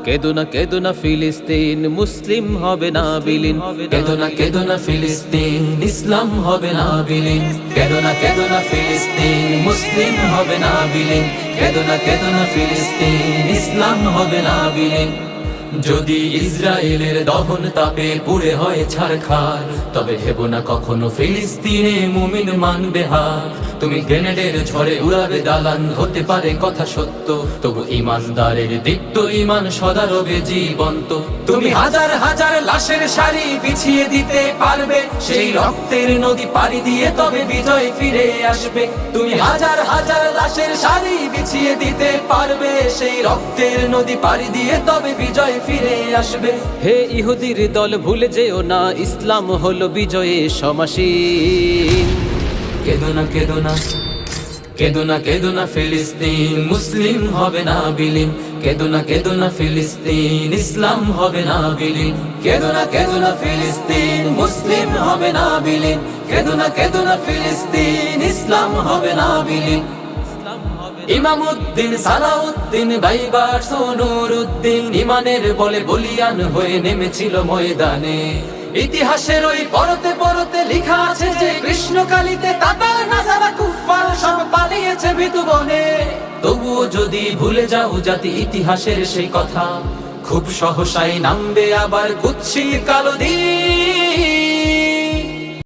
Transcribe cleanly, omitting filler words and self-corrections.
কেদো না ফিলিস্তিন, মুসলিম হবে না বিলীন। কেদো না ফিলিস্তিন, ইসলাম হবে না বিলীন। কেদো না ফিলিস্তিন, মুসলিম হবে না বিলীন। কেদো না ফিলিস্তিন, ইসলাম হবে না বিলীন। যদি ইসরায়েলের দহন তাপে পুড়ে হয় ছারখার, তবে ভেবো না কখনো ফিলিস্তিনে মুমিন মানবে হার। তুমি গ্রেনেডের ঝড়ে উড়াবে দালান, হতে পারে কথা সত্য, তবু ইমানদারের দীপ্ত ইমান সদা রবে জীবন্ত। তুমি হাজার হাজার লাশের সারি বিছিয়ে দিতে পারবে, সেই রক্তের নদী পাড়ি দিয়ে তবে বিজয় ফিরে আসবে। তুমি হাজার হাজার লাশের সারি বিছিয়ে দিতে পারবে, সেই রক্তের নদী পাড়ি দিয়ে তবে বিজয় ফিরে আসবে। হে ইহুদির দল ভুলে যেও না, ইসলাম হলো বিজয়ে সমাসীন। কেদো না ফিলিস্তিন, মুসলিম হবে না বিলীন। কেদো না ফিলিস্তিন, ইসলাম হবে না বিলীন। কেদো না ফিলিস্তিন, মুসলিম হবে না বিলীন। কেদো না ফিলিস্তিন, ইসলাম হবে না বিলীন। ইমামউদ্দিন, সালাউদ্দিন, বাইবার সোনুরউদ্দিন ইমানের বলে বলিয়ান হয়ে নেমেছিল ময়দানে। ইতিহাসের ওই পরতে পরতে লেখা আছে যে কৃষ্ণকালীতে তাতার নাজারা কুফফার সব পালিয়েছে ভীতুবনে। তবুও যদি ভুলে যাও জাতি ইতিহাসের সেই কথা, খুব সহসাই নামবে আবার কুৎসির কালো দিন।